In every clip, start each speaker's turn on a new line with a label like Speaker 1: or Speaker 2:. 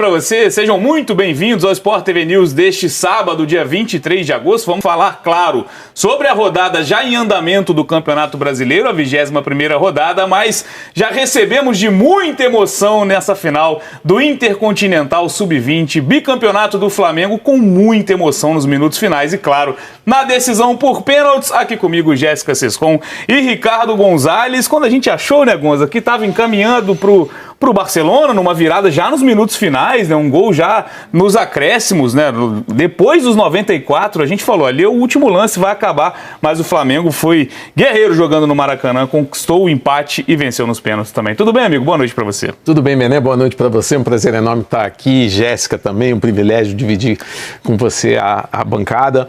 Speaker 1: para você, sejam muito bem-vindos ao Sport TV News deste sábado, dia 23 de agosto. Vamos falar, claro, sobre a rodada já em andamento do Campeonato Brasileiro, a 21ª rodada, mas já recebemos de muita emoção nessa final do Intercontinental Sub-20, bicampeonato do Flamengo, com muita emoção nos minutos finais e, claro, na decisão por pênaltis. Aqui comigo, Jéssica Sescon e Ricardo Gonzalez. Quando a gente achou, né, Gonza, que estava encaminhando pro Barcelona, numa virada já nos minutos finais, né, um gol já nos acréscimos, né, depois dos 94, a gente falou, ali o último lance vai acabar, mas o Flamengo foi guerreiro jogando no Maracanã, conquistou o empate e venceu nos pênaltis também. Tudo bem, amigo? Boa noite para você.
Speaker 2: Tudo bem, Mené? Boa noite para você, um prazer enorme estar aqui, Jéssica também, um privilégio dividir com você a bancada,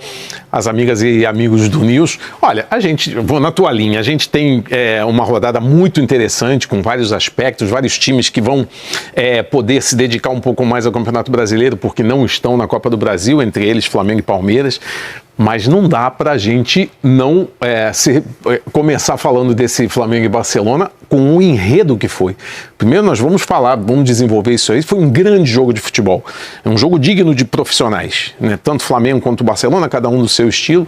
Speaker 2: as amigas e amigos do News. Olha, vou na tua linha, a gente tem uma rodada muito interessante, com vários aspectos, vários times que vão poder se dedicar um pouco mais ao Campeonato Brasileiro, porque não estão na Copa do Brasil, entre eles Flamengo e Palmeiras, mas não dá para a gente não começar falando desse Flamengo e Barcelona com o enredo que foi. Primeiro nós vamos desenvolver isso aí. Foi um grande jogo de futebol, é um jogo digno de profissionais, né? Tanto Flamengo quanto Barcelona, cada um do seu estilo,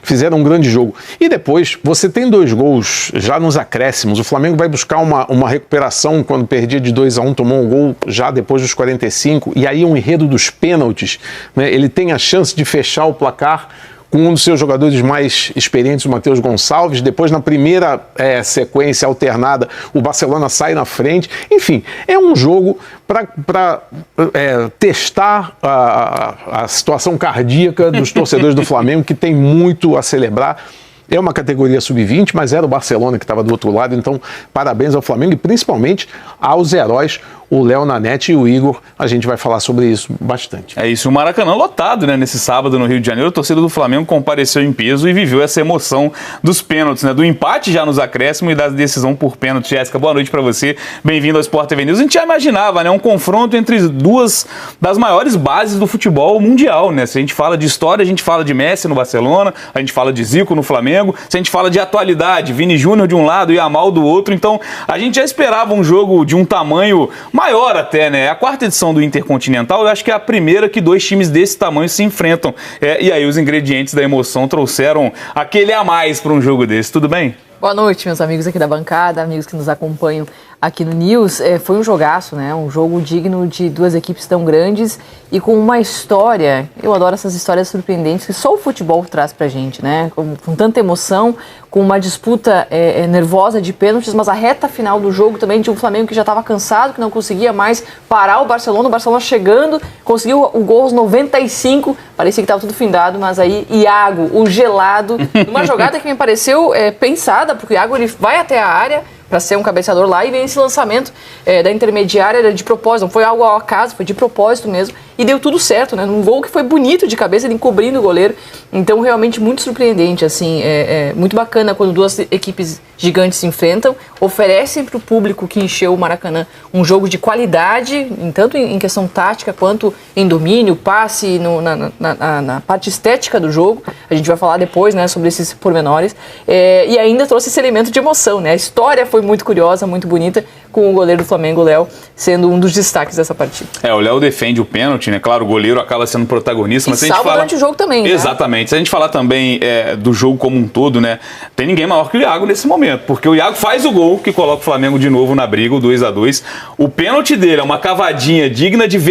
Speaker 2: fizeram um grande jogo. E depois você tem 2 gols já nos acréscimos, o Flamengo vai buscar uma recuperação quando perdia de 2-1, tomou um gol já depois dos 45, e aí o enredo dos pênaltis, né? Ele tem a chance de fechar o placar com um dos seus jogadores mais experientes, o Matheus Gonçalves. Depois, na primeira sequência alternada, o Barcelona sai na frente. Enfim, é um jogo para testar a situação cardíaca dos torcedores do Flamengo, que tem muito a celebrar. É uma categoria sub-20, mas era o Barcelona que estava do outro lado, então parabéns ao Flamengo e principalmente aos heróis, o Léo Nanete e o Igor. A gente vai falar sobre isso bastante.
Speaker 1: É isso, o Maracanã lotado, né? Nesse sábado no Rio de Janeiro, a torcida do Flamengo compareceu em peso e viveu essa emoção dos pênaltis, né? Do empate já nos acréscimos e da decisão por pênalti. Jéssica, boa noite para você, bem-vindo ao Sport TV News. A gente já imaginava, né? Um confronto entre duas das maiores bases do futebol mundial, né? Se a gente fala de história, a gente fala de Messi no Barcelona, a gente fala de Zico no Flamengo, se a gente fala de atualidade, Vini Júnior de um lado e Yamal do outro, então a gente já esperava um jogo de um tamanho maior até, né? A 4ª edição do Intercontinental, eu acho que é a primeira que 2 times desse tamanho se enfrentam. E aí os ingredientes da emoção trouxeram aquele a mais para um jogo desse. Tudo bem?
Speaker 3: Boa noite, meus amigos aqui da bancada, amigos que nos acompanham aqui no News. Foi um jogaço, né? Um jogo digno de 2 equipes tão grandes e com uma história. Eu adoro essas histórias surpreendentes que só o futebol traz pra gente, né? Com tanta emoção, com uma disputa nervosa de pênaltis, mas a reta final do jogo também de um Flamengo que já estava cansado, que não conseguia mais parar o Barcelona chegando, conseguiu o gol aos 95, parecia que estava tudo findado, mas aí Iago, o gelado, uma jogada que me pareceu pensada, porque o Iago ele vai até a área para ser um cabeceador lá e vem esse lançamento da intermediária de propósito, não foi algo ao acaso, foi de propósito mesmo, e deu tudo certo, né? Um gol que foi bonito de cabeça, ele encobrindo o goleiro, então realmente muito surpreendente, assim, muito bacana quando 2 equipes gigantes se enfrentam, oferecem para o público que encheu o Maracanã um jogo de qualidade, tanto em questão tática quanto em domínio, passe, na parte estética do jogo, a gente vai falar depois, né, sobre esses pormenores, e ainda trouxe esse elemento de emoção, né? A história foi muito curiosa, muito bonita, com o goleiro do Flamengo, o Léo, sendo um dos destaques dessa partida.
Speaker 1: O Léo defende o pênalti, né? Claro, o goleiro acaba sendo protagonista, mas se a gente fala
Speaker 3: durante o jogo também, né?
Speaker 1: Exatamente. Se a gente falar também do jogo como um todo, né? Tem ninguém maior que o Iago nesse momento, porque o Iago faz o gol que coloca o Flamengo de novo na briga, o 2-2. O pênalti dele é uma cavadinha digna de ver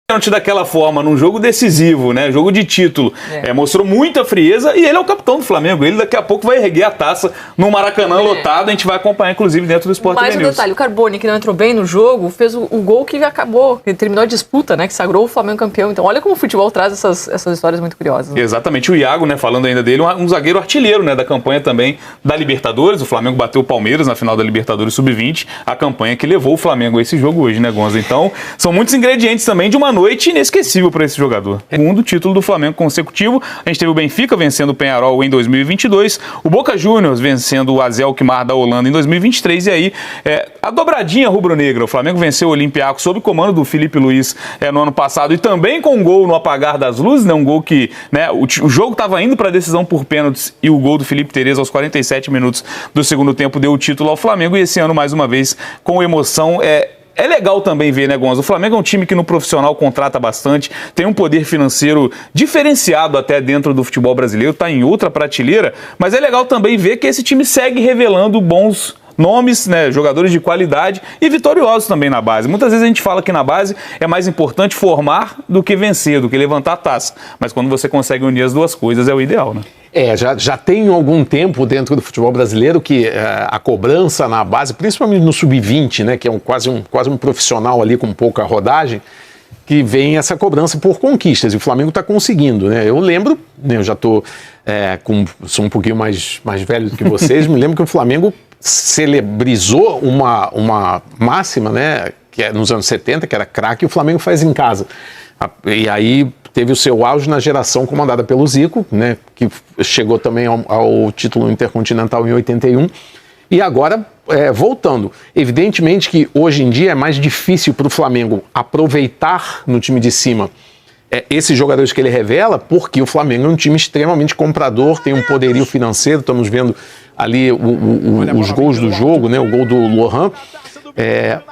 Speaker 1: pênalti daquela forma, num jogo decisivo, né? Jogo de título. Mostrou muita frieza e ele é o capitão do Flamengo. Ele daqui a pouco vai erguer a taça no Maracanã lotado. A gente vai acompanhar, inclusive, dentro do Sport TV News.
Speaker 3: Mais um detalhe, o Carboni, que não entrou bem no jogo, fez o gol que acabou, que terminou a disputa, né? Que sagrou o Flamengo campeão. Então, olha como o futebol traz essas histórias muito curiosas. Né?
Speaker 1: Exatamente. O Iago, né? Falando ainda dele, um zagueiro artilheiro, né? Da campanha também da Libertadores. O Flamengo bateu o Palmeiras na final da Libertadores Sub-20. A campanha que levou o Flamengo a esse jogo hoje, né, Gonza? Então, são muitos ingredientes também de uma noite inesquecível para esse jogador. Segundo título do Flamengo consecutivo, a gente teve o Benfica vencendo o Peñarol em 2022, o Boca Juniors vencendo o AZ Alkmaar da Holanda em 2023, e aí a dobradinha rubro-negra. O Flamengo venceu o Olympiacos sob comando do Felipe Luiz no ano passado e também com um gol no apagar das luzes, né, um gol que o jogo estava indo para a decisão por pênaltis e o gol do Felipe Tereza aos 47 minutos do segundo tempo deu o título ao Flamengo, e esse ano mais uma vez com emoção É legal também ver, né, Gonzo? O Flamengo é um time que no profissional contrata bastante, tem um poder financeiro diferenciado até dentro do futebol brasileiro, está em outra prateleira, mas é legal também ver que esse time segue revelando bons nomes, né, jogadores de qualidade e vitoriosos também na base. Muitas vezes a gente fala que na base é mais importante formar do que vencer, do que levantar a taça. Mas quando você consegue unir as duas coisas é o ideal, né?
Speaker 2: Já tem algum tempo dentro do futebol brasileiro que a cobrança na base, principalmente no sub-20, né, que é quase um profissional ali com pouca rodagem, que vem essa cobrança por conquistas, e o Flamengo está conseguindo, né? Eu lembro, né, eu já sou um pouquinho mais velho do que vocês, me lembro que o Flamengo celebrizou uma máxima, né, que é nos anos 70, que era craque, o Flamengo faz em casa. E aí teve o seu auge na geração comandada pelo Zico, né, que chegou também ao título intercontinental em 81, e agora voltando. Evidentemente que hoje em dia é mais difícil para o Flamengo aproveitar no time de cima esses jogadores que ele revela, porque o Flamengo é um time extremamente comprador, tem um poderio financeiro, estamos vendo ali os gols do jogo, né, o gol do Lohan,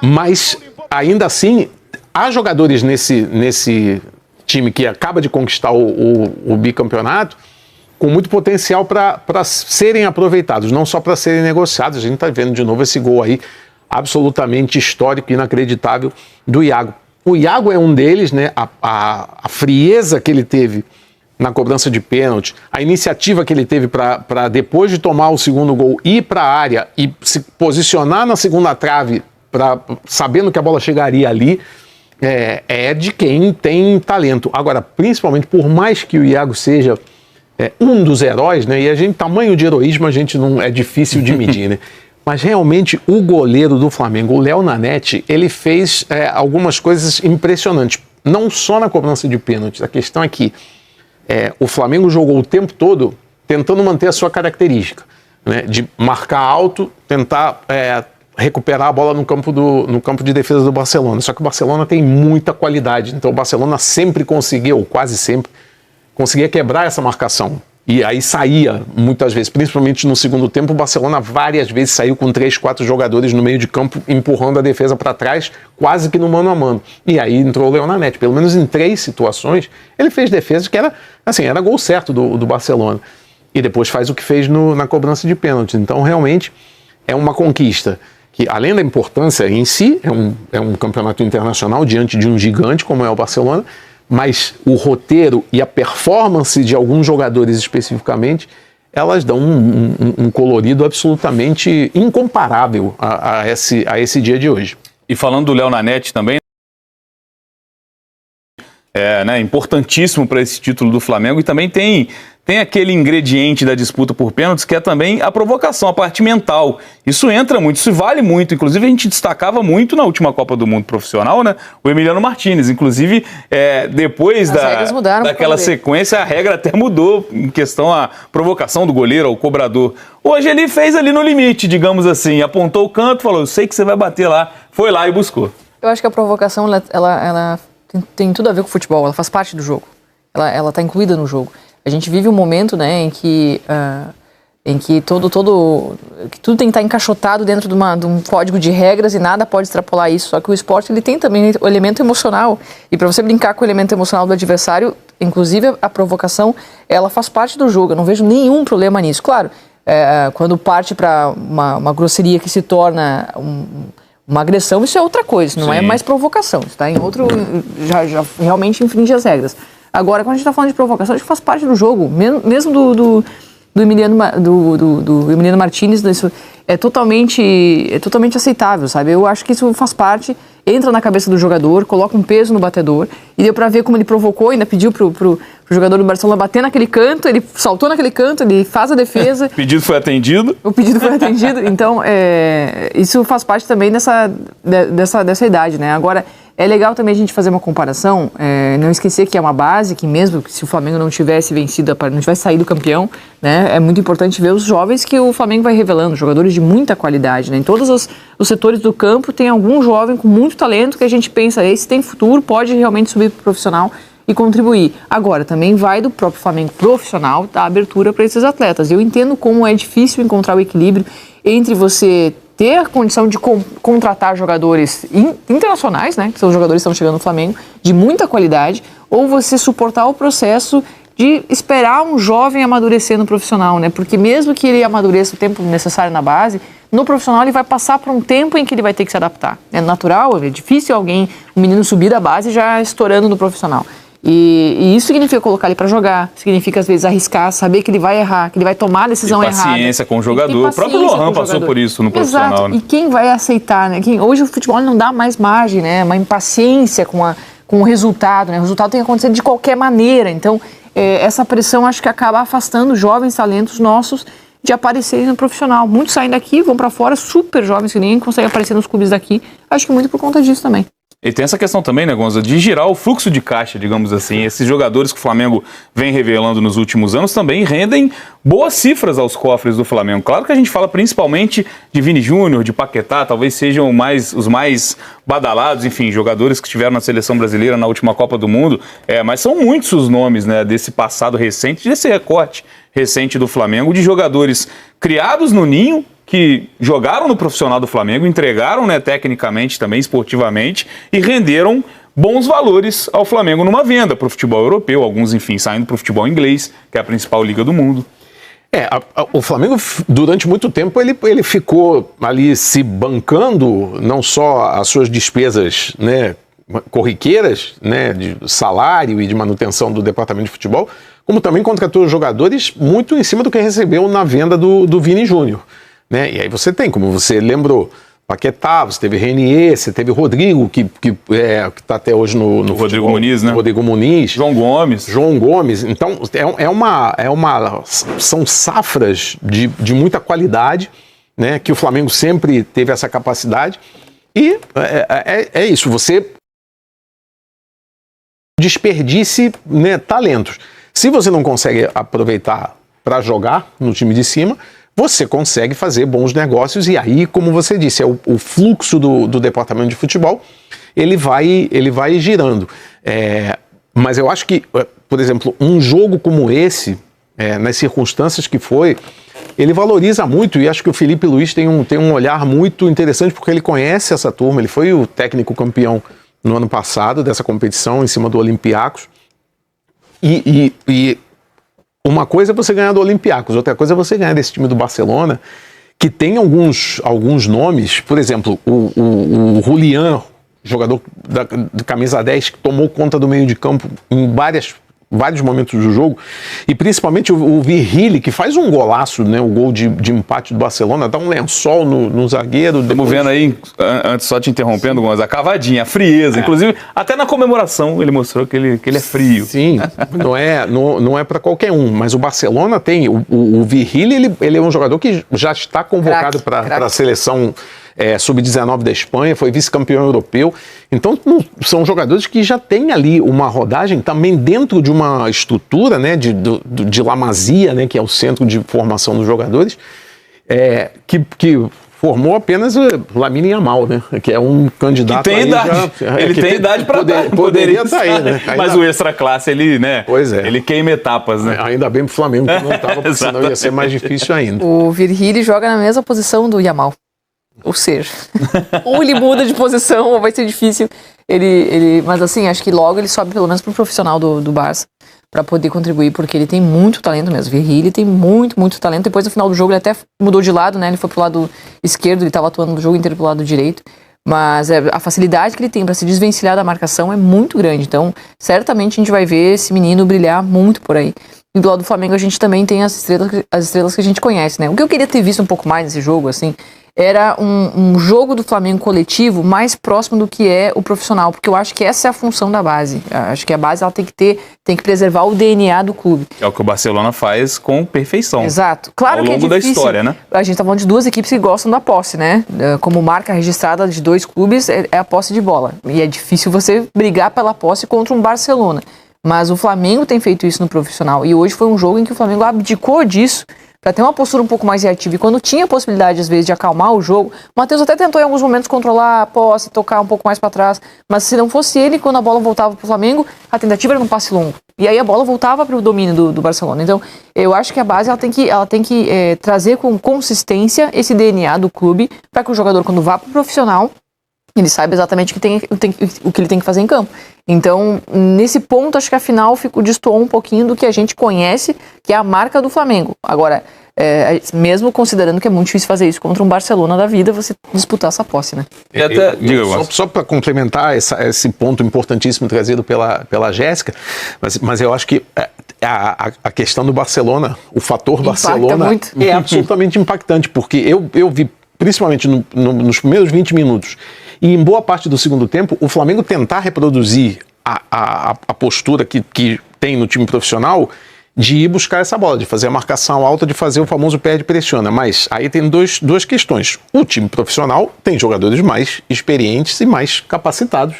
Speaker 2: mas ainda assim há jogadores nesse time que acaba de conquistar o bicampeonato com muito potencial para serem aproveitados, não só para serem negociados. A gente está vendo de novo esse gol aí absolutamente histórico e inacreditável do Iago. O Iago é um deles, né? A frieza que ele teve na cobrança de pênalti, a iniciativa que ele teve para depois de tomar o segundo gol ir para a área e se posicionar na segunda trave, sabendo que a bola chegaria ali, é de quem tem talento. Agora, principalmente, por mais que o Iago seja um dos heróis, né? E tamanho de heroísmo a gente não é difícil de medir, né? Mas realmente o goleiro do Flamengo, o Léo Nanete, ele fez algumas coisas impressionantes. Não só na cobrança de pênaltis, a questão é que o Flamengo jogou o tempo todo tentando manter a sua característica, né? De marcar alto, tentar recuperar a bola no campo de defesa do Barcelona. Só que o Barcelona tem muita qualidade, então o Barcelona sempre conseguiu, ou quase sempre, conseguia quebrar essa marcação. E aí saía, muitas vezes, principalmente no segundo tempo, o Barcelona várias vezes saiu com 3, 4 jogadores no meio de campo, empurrando a defesa para trás, quase que no mano a mano. E aí entrou o Léo Nanete. Pelo menos em 3 situações, ele fez defesas que era gol certo do Barcelona. E depois faz o que fez na cobrança de pênalti. Então, realmente, é uma conquista que, além da importância em si, é um campeonato internacional diante de um gigante como é o Barcelona, mas o roteiro e a performance de alguns jogadores especificamente, elas dão um colorido absolutamente incomparável a esse dia de hoje.
Speaker 1: E falando do Léo Nanete também, né, importantíssimo para esse título do Flamengo, e também tem aquele ingrediente da disputa por pênaltis que é também a provocação, a parte mental. Isso entra muito, isso vale muito. Inclusive, a gente destacava muito na última Copa do Mundo profissional, né? O Emiliano Martínez. Inclusive, depois daquela sequência, a regra até mudou em questão à provocação do goleiro, ao cobrador. Hoje ele fez ali no limite, digamos assim. Apontou o canto, falou, eu sei que você vai bater lá. Foi lá e buscou. Eu
Speaker 3: acho que a provocação, ela tem tudo a ver com o futebol. Ela faz parte do jogo. Ela está incluída no jogo. A gente vive um momento, né, em que tudo tem que estar encaixotado dentro de um código de regras e nada pode extrapolar isso. Só que o esporte ele tem também o elemento emocional. E para você brincar com o elemento emocional do adversário, inclusive a provocação, ela faz parte do jogo. Eu não vejo nenhum problema nisso. Claro, quando parte para uma grosseria que se torna uma agressão, isso é outra coisa. Isso não é mais provocação. Isso está em outro... Já realmente infringe as regras. Agora, quando a gente está falando de provocação, acho que faz parte do jogo, mesmo do Emiliano Martínez, isso é totalmente aceitável, sabe? Eu acho que isso faz parte, entra na cabeça do jogador, coloca um peso no batedor, e deu para ver como ele provocou, ainda pediu pro jogador do Barcelona bater naquele canto, ele saltou naquele canto, ele faz a defesa.
Speaker 1: O pedido foi atendido.
Speaker 3: O pedido foi atendido, então isso faz parte também dessa idade, né? Agora, é legal também a gente fazer uma comparação, não esquecer que é uma base, que mesmo se o Flamengo não tivesse vencido, não tivesse saído campeão, né, é muito importante ver os jovens que o Flamengo vai revelando, jogadores de muita qualidade, né, em todos os setores do campo tem algum jovem com muito talento que a gente pensa, esse tem futuro, pode realmente subir para o profissional e contribuir. Agora, também vai do próprio Flamengo profissional dar abertura para esses atletas. Eu entendo como é difícil encontrar o equilíbrio entre você ter a condição de contratar jogadores internacionais, né, que são os jogadores que estão chegando no Flamengo, de muita qualidade, ou você suportar o processo de esperar um jovem amadurecer no profissional, né? Porque mesmo que ele amadureça o tempo necessário na base, no profissional ele vai passar por um tempo em que ele vai ter que se adaptar. É natural, é difícil um menino subir da base já estourando no profissional. E isso significa colocar ele para jogar, significa às vezes arriscar, saber que ele vai errar, que ele vai tomar a decisão errada.
Speaker 1: Paciência com o jogador. O próprio Lohan passou por isso no profissional.
Speaker 3: Exato.
Speaker 1: Né?
Speaker 3: E quem vai aceitar, né? Hoje o futebol não dá mais margem, né? Uma impaciência com o resultado, né? O resultado tem que acontecer de qualquer maneira. Então, essa pressão acho que acaba afastando jovens talentos nossos de aparecerem no profissional. Muitos saem daqui, vão para fora, super jovens que nem conseguem aparecer nos clubes daqui. Acho que muito por conta disso também.
Speaker 1: E tem essa questão também, né, Gonza, de girar o fluxo de caixa, digamos assim. Esses jogadores que o Flamengo vem revelando nos últimos anos também rendem boas cifras aos cofres do Flamengo. Claro que a gente fala principalmente de Vini Júnior, de Paquetá, talvez sejam os mais badalados, enfim, jogadores que estiveram na seleção brasileira na última Copa do Mundo, mas são muitos os nomes, né, desse passado recente, desse recorte recente do Flamengo, de jogadores criados no ninho, que jogaram no profissional do Flamengo, entregaram, né, tecnicamente também, esportivamente, e renderam bons valores ao Flamengo numa venda para o futebol europeu, alguns, enfim, saindo para o futebol inglês, que é a principal liga do mundo.
Speaker 2: O Flamengo, durante muito tempo, ele ficou ali se bancando, não só as suas despesas, né, corriqueiras, né, de salário e de manutenção do departamento de futebol, como também contratou jogadores muito em cima do que recebeu na venda do Vini Júnior. Né? E aí você tem, como você lembrou, Paquetá, você teve Renier, você teve Rodrigo, que está até hoje no
Speaker 1: Rodrigo
Speaker 2: futebol,
Speaker 1: Muniz, né?
Speaker 2: Rodrigo Muniz.
Speaker 1: João Gomes. Então, são safras de muita qualidade, né? Que o Flamengo sempre teve essa capacidade. E é isso, você desperdice, né, talentos. Se você não consegue aproveitar para jogar no time de cima, você consegue fazer bons negócios e aí, como você disse, o fluxo do departamento de futebol, ele vai girando. Mas eu acho que, por exemplo, um jogo como esse, nas circunstâncias que foi, ele valoriza muito, e acho que o Felipe Luiz tem um olhar muito interessante, porque ele conhece essa turma, ele foi o técnico campeão no ano passado dessa competição, em cima do Olympiacos, e uma coisa é você ganhar do Olympiacos, outra coisa é você ganhar desse time do Barcelona, que tem alguns nomes, por exemplo, o Julián, jogador do camisa 10, que tomou conta do meio de campo em vários momentos do jogo, e principalmente o Virgili, que faz um golaço, né, o gol de empate do Barcelona, dá um lençol no zagueiro. Estamos vendo aí, antes só te interrompendo, Gonza, a cavadinha, a frieza, inclusive até na comemoração ele mostrou que ele é frio.
Speaker 2: Sim, não é para qualquer um, mas o Barcelona tem, o Virgili, ele é um jogador que já está convocado para a seleção sub-19 da Espanha, foi vice-campeão europeu. Então, são jogadores que já têm ali uma rodagem também dentro de uma estrutura, né, de La Masia, né, que é o centro de formação dos jogadores, que formou apenas o Lamine Yamal, né, que é um candidato
Speaker 1: que tem idade. Ele tem idade para
Speaker 2: poderia estar aí, né?
Speaker 1: Mas o extra classe, ele, né?
Speaker 2: Pois é.
Speaker 1: Ele queima etapas, né?
Speaker 2: Ainda bem pro Flamengo que não estava, porque senão ia ser mais difícil ainda.
Speaker 3: O Virgili joga na mesma posição do Yamal. Ou seja, ou ele muda de posição, ou vai ser difícil. Mas assim, acho que logo ele sobe pelo menos para o profissional do Barça, para poder contribuir, porque ele tem muito talento mesmo. Virgili tem muito, muito talento. Depois, no final do jogo, ele até mudou de lado, né? Ele foi pro lado esquerdo, ele estava atuando no jogo inteiro pro lado direito. Mas a facilidade que ele tem para se desvencilhar da marcação é muito grande. Então, certamente a gente vai ver esse menino brilhar muito por aí. E do lado do Flamengo a gente também tem as estrelas que a gente conhece, né? O que eu queria ter visto um pouco mais nesse jogo, assim, era um jogo do Flamengo coletivo mais próximo do que é o profissional, porque eu acho que essa é a função da base. Eu acho que a base ela tem que preservar o DNA do clube.
Speaker 1: É o que o Barcelona faz com perfeição.
Speaker 3: Exato. Claro que é difícil. Ao longo da história, né? A gente tá falando de duas equipes que gostam da posse, né? Como marca registrada de dois clubes é a posse de bola. E é difícil você brigar pela posse contra um Barcelona. Mas o Flamengo tem feito isso no profissional. E hoje foi um jogo em que o Flamengo abdicou disso para ter uma postura um pouco mais reativa. E quando tinha a possibilidade, às vezes, de acalmar o jogo, o Matheus até tentou em alguns momentos controlar a posse, tocar um pouco mais para trás. Mas se não fosse ele, quando a bola voltava para o Flamengo, a tentativa era um passe longo. E aí a bola voltava para o domínio do Barcelona. Então, eu acho que a base ela tem que trazer com consistência esse DNA do clube para que o jogador, quando vá para o profissional, ele saiba exatamente o que ele tem que fazer em campo. Então, nesse ponto, acho que a final destoou um pouquinho do que a gente conhece, que é a marca do Flamengo. Agora, mesmo considerando que é muito difícil fazer isso contra um Barcelona da vida, você disputar essa posse, né?
Speaker 1: E até,
Speaker 2: só para complementar esse ponto importantíssimo trazido pela Jéssica, mas eu acho que a questão do Barcelona, o fator Barcelona
Speaker 3: muito.
Speaker 2: É absolutamente impactante, porque eu vi, principalmente nos primeiros 20 minutos, e em boa parte do segundo tempo, o Flamengo tentar reproduzir a postura que tem no time profissional de ir buscar essa bola, de fazer a marcação alta, de fazer o famoso perde-pressiona. Mas aí tem duas questões. O time profissional tem jogadores mais experientes e mais capacitados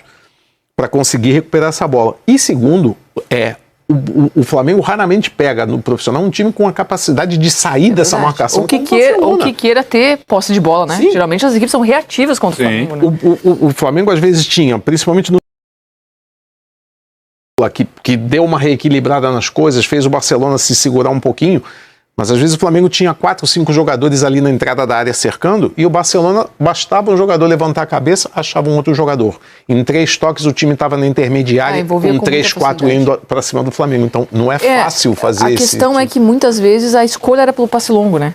Speaker 2: para conseguir recuperar essa bola. E segundo, o Flamengo raramente pega no profissional um time com a capacidade de sair dessa marcação.
Speaker 3: Ou que queira ter posse de bola, né? Sim. Geralmente as equipes são reativas contra o Flamengo. Né?
Speaker 2: O Flamengo às vezes tinha, principalmente no que deu uma reequilibrada nas coisas, fez o Barcelona se segurar um pouquinho, mas às vezes o Flamengo tinha 4 ou 5 jogadores ali na entrada da área cercando, e o Barcelona bastava um jogador levantar a cabeça, achava um outro jogador. Em 3 toques o time estava na intermediária, com 3, 4 indo para cima do Flamengo. Então não é fácil fazer isso.
Speaker 3: A questão é que muitas vezes a escolha era pelo passe longo, né?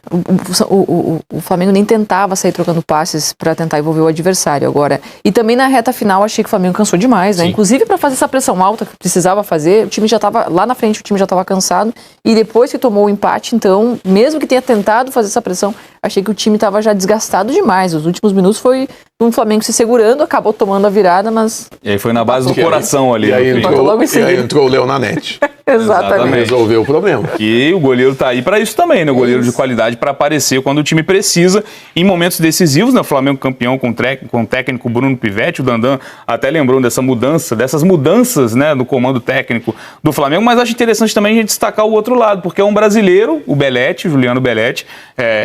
Speaker 3: O Flamengo nem tentava sair trocando passes para tentar envolver o adversário agora. E também na reta final achei que o Flamengo cansou demais, né? Inclusive para fazer essa pressão alta que precisava fazer, o time já estava lá na frente, o time já estava cansado, e depois que tomou o empate, então, mesmo que tenha tentado fazer essa pressão, achei que o time estava já desgastado demais. Os últimos minutos foi um Flamengo se segurando, acabou tomando a virada, mas...
Speaker 1: E aí foi na base do coração ali.
Speaker 2: E aí entrou o Leonanete.
Speaker 3: Exatamente.
Speaker 2: Resolveu o problema.
Speaker 1: E o goleiro tá aí para isso também, né? O goleiro de qualidade para aparecer quando o time precisa, em momentos decisivos, né? O Flamengo campeão com o técnico Bruno Pivetti, o Dandan até lembrou dessas mudanças, né, no comando técnico do Flamengo, mas acho interessante também a gente destacar o outro lado, porque é um brasileiro, o Belletti, Juliano Belletti,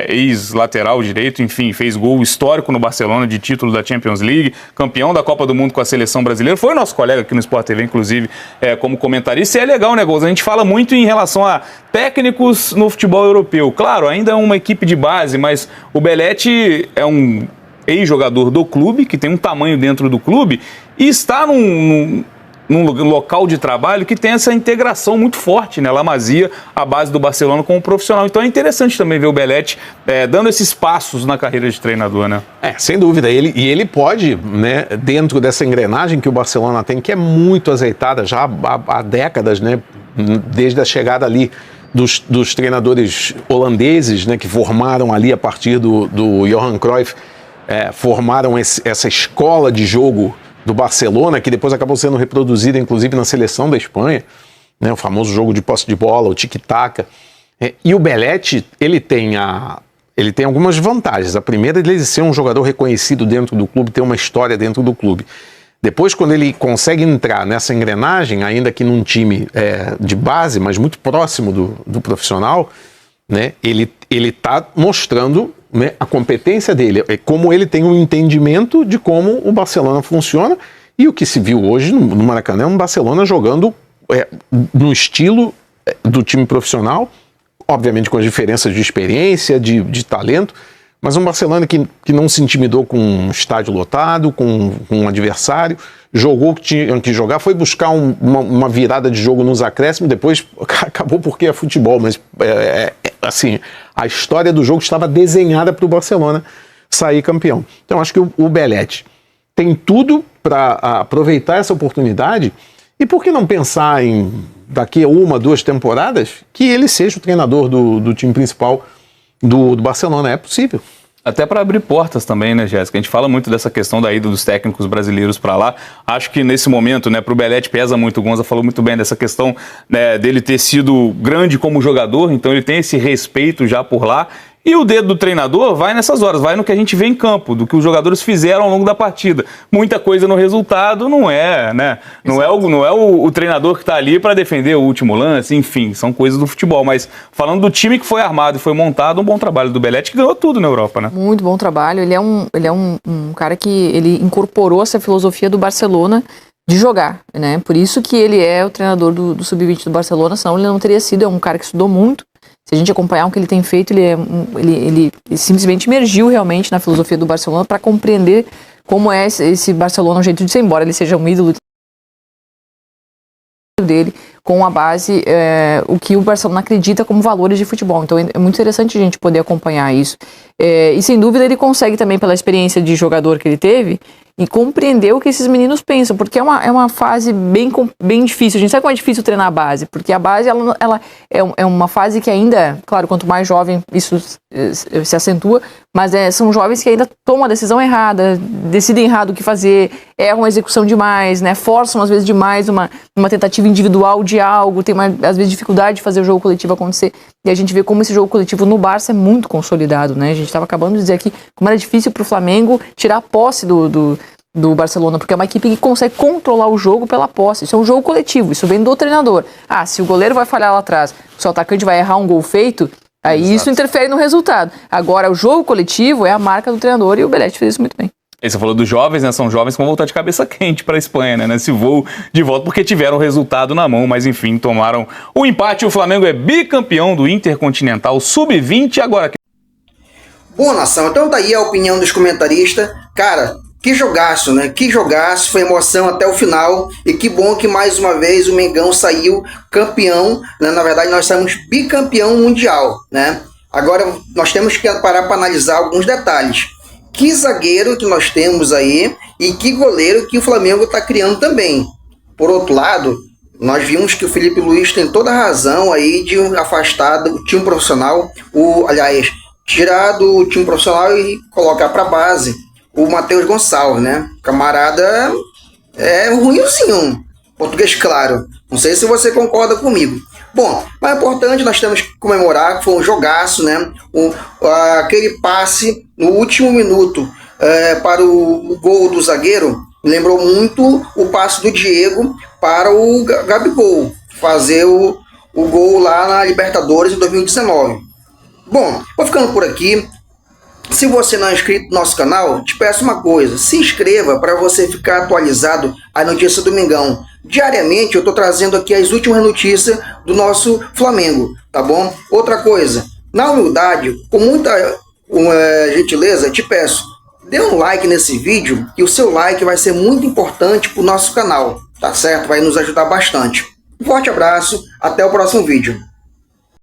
Speaker 1: ex-lateral direito, enfim, fez gol histórico no Barcelona de título da Champions League, campeão da Copa do Mundo com a seleção brasileira, foi nosso colega aqui no Sport TV, inclusive, como comentarista, e é legal, né, Gols? A gente fala muito em relação a técnicos no futebol europeu. Claro, ainda é uma equipe de base, mas o Belletti é um ex-jogador do clube, que tem um tamanho dentro do clube, e está num local de trabalho que tem essa integração muito forte, né? La Masia, a base do Barcelona como profissional. Então é interessante também ver o Belletti dando esses passos na carreira de treinador, né?
Speaker 2: Sem dúvida. Ele pode, né, dentro dessa engrenagem que o Barcelona tem, que é muito azeitada já há décadas, né? Desde a chegada ali dos treinadores holandeses, né, que formaram ali a partir do Johan Cruyff, formaram essa escola de jogo do Barcelona, que depois acabou sendo reproduzida, inclusive, na seleção da Espanha, né, o famoso jogo de posse de bola, o tic-tac. E o Belletti, ele tem algumas vantagens. A primeira é ele ser um jogador reconhecido dentro do clube, ter uma história dentro do clube. Depois, quando ele consegue entrar nessa engrenagem, ainda que num time de base, mas muito próximo do profissional, né, ele está mostrando, né, a competência dele, como ele tem um entendimento de como o Barcelona funciona, e o que se viu hoje no Maracanã é um Barcelona jogando no estilo do time profissional, obviamente com as diferenças de experiência, de talento, mas um Barcelona que não se intimidou com um estádio lotado, com um adversário, jogou o que tinha que jogar, foi buscar uma virada de jogo nos acréscimos, depois acabou porque é futebol, mas assim, a história do jogo estava desenhada para o Barcelona sair campeão. Então acho que o Belletti tem tudo para aproveitar essa oportunidade, e por que não pensar em, daqui a 1, 2 temporadas, que ele seja o treinador do time principal do Barcelona? É possível.
Speaker 1: Até para abrir portas também, né, Jéssica? A gente fala muito dessa questão da ida dos técnicos brasileiros para lá. Acho que nesse momento, né, para o Belletti pesa muito. O Gonza falou muito bem dessa questão, né, dele ter sido grande como jogador, então ele tem esse respeito já por lá. E o dedo do treinador vai nessas horas, vai no que a gente vê em campo, do que os jogadores fizeram ao longo da partida. Muita coisa no resultado não é, né? Não é o treinador que está ali para defender o último lance, enfim, são coisas do futebol. Mas falando do time que foi armado e foi montado, um bom trabalho do Belletti, que ganhou tudo na Europa, né?
Speaker 3: Muito bom trabalho. Ele é um cara que ele incorporou essa filosofia do Barcelona de jogar, né? Por isso que ele é o treinador do Sub-20 do Barcelona, senão ele não teria sido. É um cara que estudou muito. Se a gente acompanhar o que ele tem feito, ele simplesmente emergiu realmente na filosofia do Barcelona para compreender como é esse Barcelona, o jeito de ser, embora ele seja um ídolo dele, com a base, o que o Barcelona acredita como valores de futebol. Então é muito interessante a gente poder acompanhar isso. E sem dúvida ele consegue também, pela experiência de jogador que ele teve, e compreender o que esses meninos pensam, porque é uma fase bem difícil. A gente sabe como é difícil treinar a base, porque a base ela é uma fase que ainda, claro, quanto mais jovem isso se acentua, mas são jovens que ainda tomam a decisão errada, decidem errado o que fazer, erram a execução demais, né? Forçam às vezes demais uma tentativa individual de algo, tem às vezes dificuldade de fazer o jogo coletivo acontecer, e a gente vê como esse jogo coletivo no Barça é muito consolidado, né? A gente estava acabando de dizer aqui como era difícil para o Flamengo tirar a posse do Barcelona, porque é uma equipe que consegue controlar o jogo pela posse. Isso é um jogo coletivo, isso vem do treinador. Se o goleiro vai falhar lá atrás, se o atacante vai errar um gol feito, aí Exato. Isso interfere no resultado. Agora, o jogo coletivo é a marca do treinador, e o Belletti fez isso muito bem.
Speaker 1: E você falou dos jovens, né? São jovens que vão voltar de cabeça quente para a Espanha, né? Nesse voo de volta, porque tiveram o resultado na mão, mas enfim, tomaram o empate. O Flamengo é bicampeão do Intercontinental Sub-20 agora.
Speaker 4: Boa, nação, então tá aí a opinião dos comentaristas. Cara, que jogaço, né? Que jogaço, foi emoção até o final. E que bom que mais uma vez o Mengão saiu campeão, né? Na verdade, nós somos bicampeão mundial, né? Agora, nós temos que parar para analisar alguns detalhes. Que zagueiro que nós temos aí e que goleiro que o Flamengo está criando também. Por outro lado, nós vimos que o Felipe Luiz tem toda a razão aí de afastar do time profissional, tirar do time profissional e colocar para a base o Matheus Gonçalves, né? Camarada é ruimzinho, português claro. Não sei se você concorda comigo. Bom, mas é importante, nós temos que comemorar que foi um jogaço, né? Aquele passe no último minuto para o gol do zagueiro lembrou muito o passe do Diego para o Gabigol fazer o gol lá na Libertadores em 2019. Bom, vou ficando por aqui. Se você não é inscrito no nosso canal, te peço uma coisa, se inscreva para você ficar atualizado a notícia do Mengão. Diariamente eu estou trazendo aqui as últimas notícias do nosso Flamengo, tá bom? Outra coisa, na humildade, com muita gentileza, te peço, dê um like nesse vídeo, que o seu like vai ser muito importante para o nosso canal, tá certo? Vai nos ajudar bastante. Um forte abraço, até o próximo vídeo.